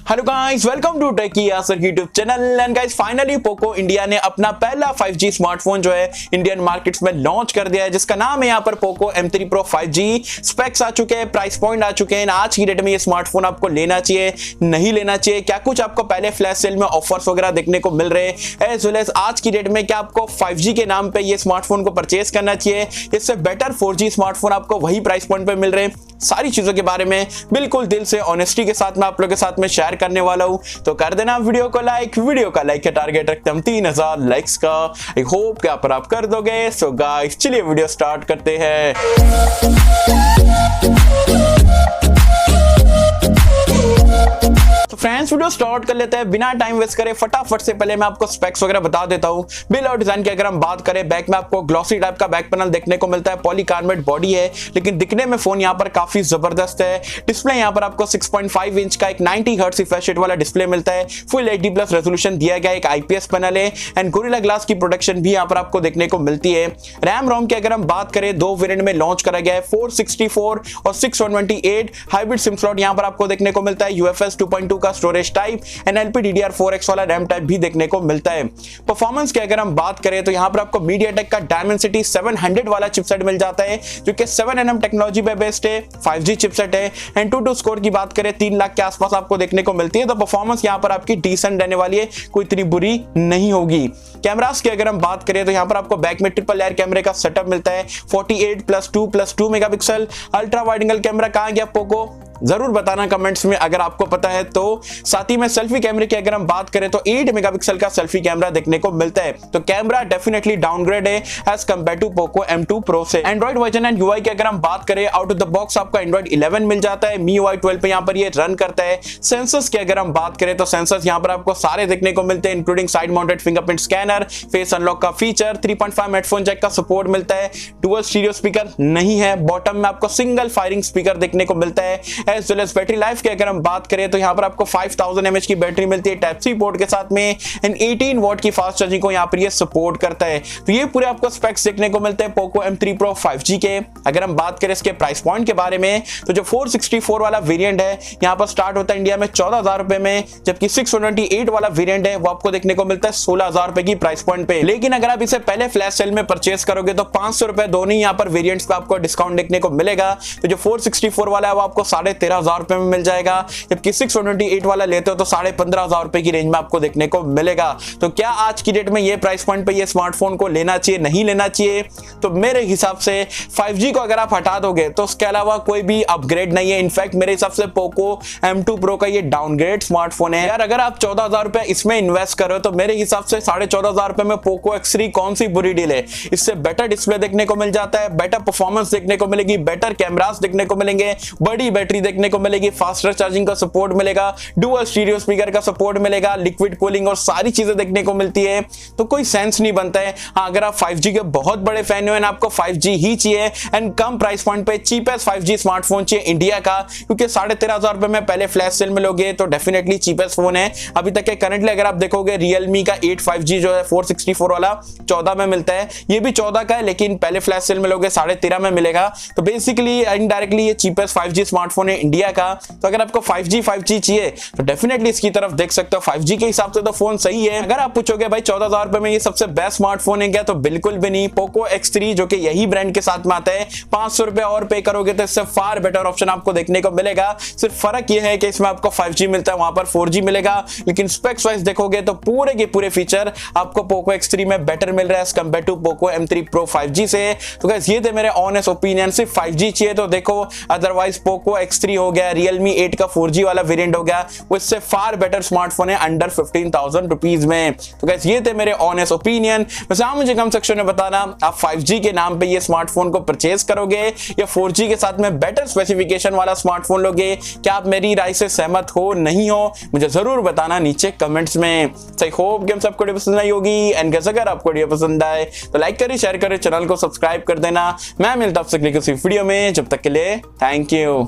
Hello guys, welcome to techy Yasir YouTube channel. And guys finally Poco India ने अपना पहला 5G smartphone जो है इंडियन मार्केट्स में लॉन्च कर दिया है, जिसका नाम है यहाँ पर Poco M3 Pro 5G। Specs आ चुके हैं, प्राइस पॉइंट आ चुके हैं। आज की डेट में ये स्मार्टफोन आपको लेना चाहिए, नहीं लेना चाहिए, क्या कुछ आपको पहले फ्लैश सेल में ऑफर्स वगैरह देखने को मिल रहे हैं, एज वेल एज आज की डेट में क्या आपको 5G के नाम पे ये स्मार्टफोन को परचेज करना चाहिए, इससे बेटर 4G स्मार्टफोन आपको वही प्राइस पॉइंट पे मिल रहे हैं। सारी चीजों के बारे में बिल्कुल दिल से ऑनेस्टी के साथ मैं आप लोगों के साथ में शेयर करने वाला हूं, तो कर देना वीडियो को लाइक। वीडियो का लाइक का टारगेट रखते हम 3000 लाइक्स का। आई होप कि आप कर दोगे। सो गाइस चलिए वीडियो स्टार्ट करते हैं। फ्रेंड्स वीडियो स्टार्ट कर लेते हैं बिना टाइम वेस्ट करे फटाफट से। पहले मैं आपको स्पेक्स वगैरह बता देता हूं। बिल और डिजाइन की अगर हम बात करें, बैक में आपको ग्लॉसी टाइप का बैक पैनल देखने को मिलता है, पॉलीकार्बोनेट बॉडी है, लेकिन दिखने में फोन यहां पर काफी जबरदस्त है। डिस्प्ले यहां पर आपको 6.5 इंच का एक 90 हर्ट्ज रिफ्रेश रेट वाला डिस्प्ले मिलता है। फुल HD+ रेजोल्यूशन दिया गया, एक IPS पैनल है एंड गोरिल्ला ग्लास की प्रोटेक्शन भी यहां पर आपको देखने को मिलती है। रैम रोम की अगर हम बात करें, दो वेरिएंट में लॉन्च करा गया है, 464 और 628। हाइब्रिड सिम स्लॉट यहां पर आपको देखने को मिलता है, UFS 2.2 का स्टोरेज टाइप एंड LPDDR4X वाला रैम टाइप भी देखने को मिलता है। परफॉर्मेंस की अगर हम बात करें तो यहां पर आपको MediaTek का Dimensity 700 वाला चिपसेट मिल जाता है, जो कि 7nm टेक्नोलॉजी पे बेस्ड है, 5G चिपसेट है। एंड टू स्कोर की बात करें 3 लाख के आसपास आपको देखने को मिलती है, तो परफॉर्मेंस यहां पर आपकी डिसेंट रहने वाली है, कोई इतनी बुरी नहीं होगी। कैमरास की अगर हम बात करें तो यहां पर आपको बैक में ट्रिपल लेयर कैमरे का सेटअप मिलता है, 48+2+2 megapixel. Ultra wide angle camera कहां गया पोको, जरूर बताना कमेंट्स में अगर आपको पता है तो। साथ ही में सेल्फी कैमरे की अगर हम बात करें तो 8 मेगापिक्सल का सेल्फी कैमरा देखने को मिलता है, तो कैमरा डेफिनेटली डाउनग्रेड है as compare to Poco M2 Pro से। एंड्रॉइड वर्जन एंड UI की अगर हम बात करें, आउट ऑफ द बॉक्स आपको एंड्रॉइड 11 मिल जाता है, MIUI 12 पे यहाँ पर ये रन करता है। सेंसर्स की अगर हम बात करें तो सेंसर्स यहाँ पर आपको सारे देखने को मिलते हैं, including side mounted fingerprint scanner, face unlock का फीचर, 3.5 हेडफोन जैक का सपोर्ट मिलता है। डुअल स्टीरियो स्पीकर नहीं है, बॉटम में आपको सिंगल फायरिंग स्पीकर देखने को मिलता है। As well as battery life की अगर हम बात करें तो यहां पर आपको 5000 mAh की बैटरी मिलती है टाइप सी पोर्ट के साथ में, एंड 18 वॉट की फास्ट चार्जिंग को यहां पर ये सपोर्ट करता है। तो ये पूरे आपको स्पेक्स देखने को मिलते हैं पोको M3 Pro 5G के। अगर हम बात करें इसके प्राइस पॉइंट के बारे में, तो जो 464 वाला वेरिएंट है यहां पर स्टार्ट होता है इंडिया में 14,000 रुपए में, जबकि 628 वाला वेरिएंट है वो आपको देखने को मिलता है 16,000 रुपए की प्राइस पॉइंट पे। लेकिन अगर आप इसे पहले फ्लैश सेल में परचेस करोगे तो 500 रुपए दोनों यहां पर वेरिएंट्स पे आपको डिस्काउंट देखने को मिलेगा। तो जो 464 वाला है वो आपको 13,500 रुपए में मिल जाएगा, जबकि 628 वाला लेते हो तो 15,500 रुपए की रेंज में आपको देखने को मिलेगा। तो क्या आज की डेट में ये प्राइस पॉइंट पे ये स्मार्टफोन को लेना चाहिए, नहीं लेना चाहिए? तो मेरे हिसाब से 5G को अगर आप हटा दोगे तो उसके अलावा कोई भी अपग्रेड नहीं है। इनफैक्ट मेरे हिसाब से पोको M2 Pro का ये डाउनग्रेड स्मार्टफोन है यार। अगर आप 14,000 रुपए इसमें इन्वेस्ट करो तो मेरे हिसाब से 14,500 रुपए में पोको X3 कौन सी बुरी डील है। इससे बेटर डिस्प्ले देखने को मिल जाता है, बेटर परफॉर्मेंस देखने को मिलेगी, बेटर कैमरास देखने को मिलेंगे, बड़ी बैटरी देखने को मिलेगी, फास्टर चार्जिंग का सपोर्ट मिलेगा, डुअल स्टीरियो स्पीकर का सपोर्ट मिलेगा, लिक्विड कूलिंग और सारी चीजें देखने को मिलती है। तो कोई सेंस नहीं बनता है। हाँ, अगर आप 5G के बहुत बड़े फैन हो, आपको 5G ही चाहिए एंड कम प्राइस पॉइंट पे चीपेस्ट 5G स्मार्टफोन चाहिए इंडिया का, क्योंकि 13,500 रुपए में पहले फ्लैश सेल में लोगे तो डेफिनेटली चीपेस्ट फोन है अभी तक के। करंटली अगर आप देखोगे Realme का 8 5G जो है 464 वाला 14 में मिलता है, ये भी 14 का है, लेकिन पहले फ्लैश सेल में लोगे 13.5 में मिलेगा। तो बेसिकली इनडायरेक्टली ये चीपेस्ट 5G स्मार्टफोन है इंडिया का। तो अगर आपको 5G चाहिए तो डेफिनेटली इसकी तरफ देख सकते हो। 5G के हिसाब से तो फोन सही है। अगर आप पूछोगे भाई 14,000 रुपए में ये सबसे बेस्ट स्मार्टफोन है क्या, तो बिल्कुल भी नहीं। पोको X3 जो कि यही ब्रांड के साथ में आता है, 500 रुपए और पे करोगे तो इससे फार बेटर ऑप्शन आपको देखने को मिलेगा। सिर्फ फर्क ये है कि इसमें आपको 5G मिलता है, वहां पर 4G मिलेगा, लेकिन स्पेक्स वाइज देखोगे तो पूरे के पूरे फीचर आपको पोको X3 में बेटर मिल रहा है as compare to Poco M3 Pro 5G से। तो गाइस ये थे मेरे ऑनेस्ट ओपिनियन। सिर्फ 5G चाहिए तो देखो, अदरवाइज पोको X3 हो गया, Realme 8 का 4G वाला वेरिएंट हो गया, वो इससे फार बेटर स्मार्टफोन है अंडर 15,000 रुपीज में। तो गाइस ये थे मेरे ऑनेस्ट ओपिनियन। वैसे आप मुझे कमेंट सेक्शन में बताना, आप 5G के नाम पे ये स्मार्टफोन को परचेज करोगे या 4G के साथ में बेटर स्पेसिफिकेशन वाला स्मार्टफोन लोगे? क्या आप मेरी राय से सहमत हो, नहीं हो, मुझे जरूर बताना नीचे कमेंट्स में। आई होप कि हम सबको वीडियो पसंद आई होगी एंड अगर आपको वीडियो पसंद आए तो लाइक करिए, शेयर करिए, चैनल को सब्सक्राइब कर देना। मैं मिलता हूं आपसे किसी वीडियो में, जब तक के लिए थैंक यू।